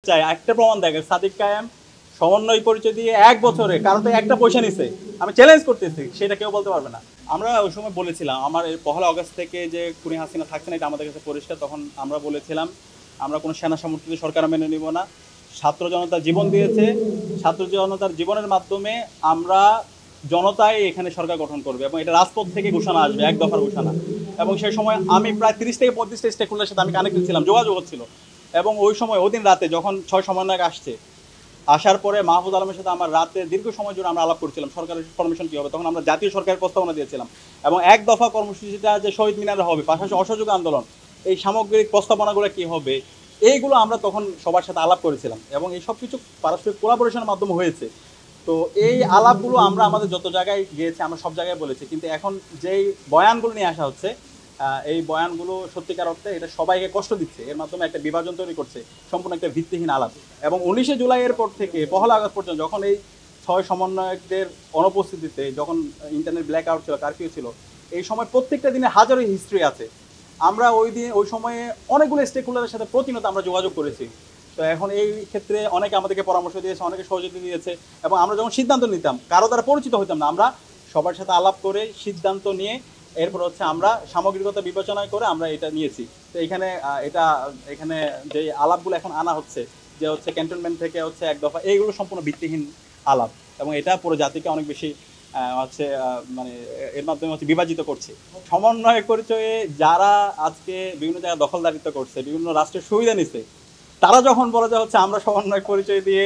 চাই, একটা প্রমাণ দেখেন সাদিক কায়েম সমন্বয় পরিচয় দিয়ে 1 বছরে কারো তো একটা পয়সা নিছে, আমি চ্যালেঞ্জ করতেছি, সেটা কেউ বলতে পারবে না। আমরা ওই সময় বলেছিলাম আমার এই 1 আগস্ট থেকে যে খুনি হাসিনা থাকছে না, এটা আমাদের কাছে পরিষ্কার। তখন আমরা বলেছিলাম আমরা কোনো সেনা সমর্থিত সরকার মেনে নিব না। ছাত্র জনতা জীবন দিয়েছে, ছাত্র জনতার জীবনের মাধ্যমে আমরা জনতাই এখানে সরকার গঠন করবে এবং এটা রাজপথ থেকে ঘোষণা আসবে, 1 দফার ঘোষণা। এবং সেই সময় আমি প্রায় 30 থেকে 35টা স্টেক হোল্ডারের সাথে আমি কানেক্টেড ছিলাম, যোগাযোগ হচ্ছিল। এবং ওই সময় ওই দিন রাতে যখন 6 সমন্বয়ক আসছে, আসার পরে মাহফুজ আলমের সাথে আমার রাতে দীর্ঘ সময় জুড়ে আমরা আলাপ করছিলাম সরকারের ফরমেশন কী হবে। তখন আমরা জাতীয় সরকারের প্রস্তাবনা দিয়েছিলাম এবং 1 দফা কর্মসূচিটা যে শহীদ মিনারে হবে, পাশাপাশি অসহযোগ আন্দোলন, এই সামগ্রিক প্রস্তাবনাগুলো কী হবে, এইগুলো আমরা তখন সবার সাথে আলাপ করেছিলাম এবং এই সব কিছু পারস্পরিক কোলাবোরেশনের মাধ্যমে হয়েছে। তো এই আলাপগুলো আমরা আমাদের যত জায়গায় গিয়েছি আমরা সব জায়গায় বলেছি, কিন্তু এখন যেই বয়ানগুলো নিয়ে আসা হচ্ছে, এই বয়ানগুলো সত্যিকার অর্থে এটা সবাইকে কষ্ট দিচ্ছে, এর মাধ্যমে একটা বিভাজন তৈরি করছে, সম্পূর্ণ একটা ভিত্তিহীন আলাপ। এবং 19শে জুলাইয়ের পর থেকে 1 আগস্ট পর্যন্ত যখন এই 6 সমন্বয়কদের অনুপস্থিতিতে যখন ইন্টারনেট ব্ল্যাক আউট ছিল, কারফিউ ছিল, এই সময় প্রত্যেকটা দিনে হাজারো হিস্ট্রি আছে। আমরা ওই সময়ে অনেকগুলো স্টেক হোল্ডারের সাথে প্রতিনিয়ত আমরা যোগাযোগ করেছি। তো এখন এই ক্ষেত্রে অনেকে আমাদেরকে পরামর্শ দিয়েছে, অনেকে সহযোগিতা দিয়েছে এবং আমরা যখন সিদ্ধান্ত নিতাম কারো দ্বারা পরিচিত হইতাম না, আমরা সবার সাথে আলাপ করে সিদ্ধান্ত নিয়ে এরপর হচ্ছে আমরা সামগ্রিকতা বিবেচনা করে আমরা এটা নিয়েছি। তো এখানে যে আলাপগুলো এখন আনা হচ্ছে যে হচ্ছে ক্যান্টনমেন্ট থেকে হচ্ছে 1 দফা, এইগুলো সম্পূর্ণ ভিত্তিহীন আলাপ এবং এটা পুরো জাতিকে অনেক বেশি হচ্ছে মানে এর মাধ্যমে হচ্ছে বিভাজিত করছে। সমন্বয় পরিচয়ে যারা আজকে বিভিন্ন জায়গায় দখলদারিত্ব করছে, বিভিন্ন রাষ্ট্রের সুবিধা নিচ্ছে, তারা যখন বলে যে হচ্ছে আমরা সমন্বয় পরিচয় দিয়ে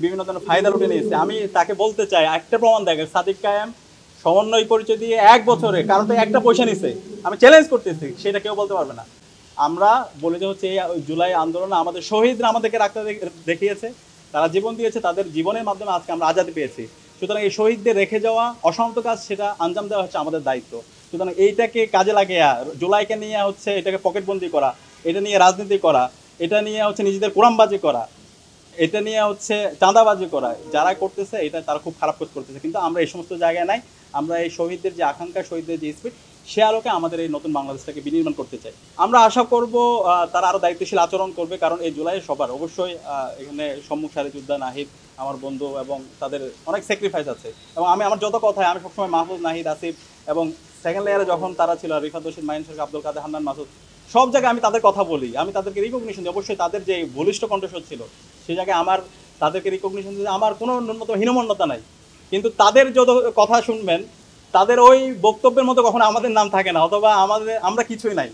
বিভিন্ন ধরনের ফায়দা লুটে নিয়েছে, আমি তাকে বলতে চাই একটা প্রমাণ দেখেন সাদিক কায়েম সমন্বয় পরিচয় দিয়ে 1 বছরে কারো তো একটা পয়সা নিছে, আমি চ্যালেঞ্জ করতেছি, সেটা কেউ বলতে পারবে না। আমরা বলি যে হচ্ছে এই জুলাই আন্দোলনে আমাদের শহীদরা আমাদেরকে রাখতে দেখিয়েছে, তারা জীবন দিয়েছে, তাদের জীবনের মাধ্যমে আজকে আমরা আজাদি পেয়েছি। সুতরাং এই শহীদদের রেখে যাওয়া অসমাপ্ত কাজ, সেটা আঞ্জাম দেওয়া হচ্ছে আমাদের দায়িত্ব। সুতরাং এইটাকে কাজে লাগিয়ে জুলাইকে নিয়ে হচ্ছে এটাকে পকেটবন্দি করা, এটা নিয়ে রাজনীতি করা, এটা নিয়ে হচ্ছে নিজেদের কোরআনবাজি করা, এটা নিয়ে হচ্ছে চাঁদাবাজি করা, যারা করতেছে এটা তারা খুব খারাপ কাজ করতেছে। কিন্তু আমরা এই সমস্ত জায়গায় নাই, আমরা এই শহীদদের যে আকাঙ্ক্ষা, শহীদদের যে স্পিড, সে আলোকে আমাদের এই নতুন বাংলাদেশটাকে বিনির্মাণ করতে চাই। আমরা আশা করব তারা আরও দায়িত্বশীল আচরণ করবে, কারণ এই জুলাই সবার অবশ্যই এখানে সম্মুখ সারি যোদ্ধা নাহিদ আমার বন্ধু এবং তাদের অনেক স্যাক্রিফাইস আছে। এবং আমি আমার যত কথায় আমি সবসময় মাহফুজ, নাহিদ, আসিফ এবং সেকেন্ড লেয়ারে যখন তারা ছিল রিফাত রশিদ, মাইন সরকার, আব্দুল কাদের, হান্নান মাসুদ, সব জায়গায় আমি তাদের কথা বলি, আমি তাদেরকে রিকগনিশন দিই। অবশ্যই তাদের যে বলিষ্ঠ কণ্ঠস্বর ছিল সেই জায়গায় আমার তাদেরকে রিকগনিশন দিতে আমার কোনো ন্যূনতম হীনমন্যতা নাই। কিন্তু তাদের যত কথা শুনবেন, তাদের ওই বক্তব্যের মতো কখনো আমাদের নাম থাকে না, অথবা আমরা কিছুই নাই।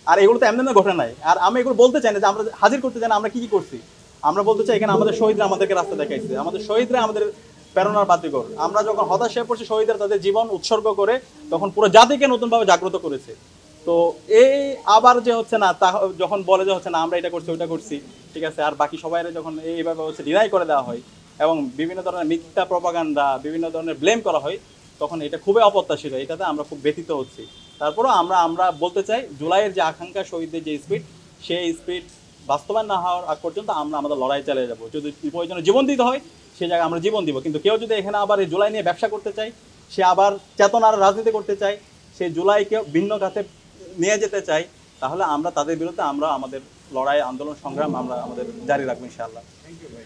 আর এগুলো তো এমনি ঘটে নাই। আর আমি এগুলো বলতে চাই না যে আমরা হাজির করতে চাই না আমরা কী কী করছি, আমরা বলতে চাই এখানে আমাদের শহীদরা আমাদেরকে রাস্তা দেখাইছে, আমাদের শহীদরা আমাদের প্রেরণার বাতিঘর। আমরা যখন হতাশ হয়ে পড়ছি, শহীদরা তাদের জীবন উৎসর্গ করে তখন পুরো জাতিকে নতুনভাবে জাগ্রত করেছে। তো এই আবার যে হচ্ছে না, তা যখন বলে যে হচ্ছে না আমরা এটা করছি ওইটা করছি, ঠিক আছে, আর বাকি সবাই যখন এইভাবে হচ্ছে ডিনাই করে দেওয়া হয় এবং বিভিন্ন ধরনের মিথ্যা প্রপাগান্ডা, বিভিন্ন ধরনের ব্লেম করা হয়, তখন এটা খুবই অপ্রত্যাশিত, এটাতে আমরা খুব ব্যথিত হচ্ছি। তারপরেও আমরা বলতে চাই জুলাইয়ের যে আকাঙ্ক্ষা, শহীদদের যে স্পিড, সেই স্পিড বাস্তবায়ন না হওয়ার আগ পর্যন্ত আমরা আমাদের লড়াই চালিয়ে যাবো। যদি প্রয়োজনে জীবন দিতে হয় সেই জায়গায় আমরা জীবন দিব। কিন্তু কেউ যদি এখানে আবার এই জুলাই নিয়ে ব্যবসা করতে চায়, সে আবার চেতনার রাজনীতি করতে চায়, সেই জুলাইকে ভিন্ন খাতে নিয়ে যেতে চাই, তাহলে আমরা তাদের বিরুদ্ধে আমরা আমাদের লড়াই, আন্দোলন, সংগ্রাম আমরা আমাদের জারি রাখবো ইনশাআল্লাহ। থ্যাংক ইউ ভাই।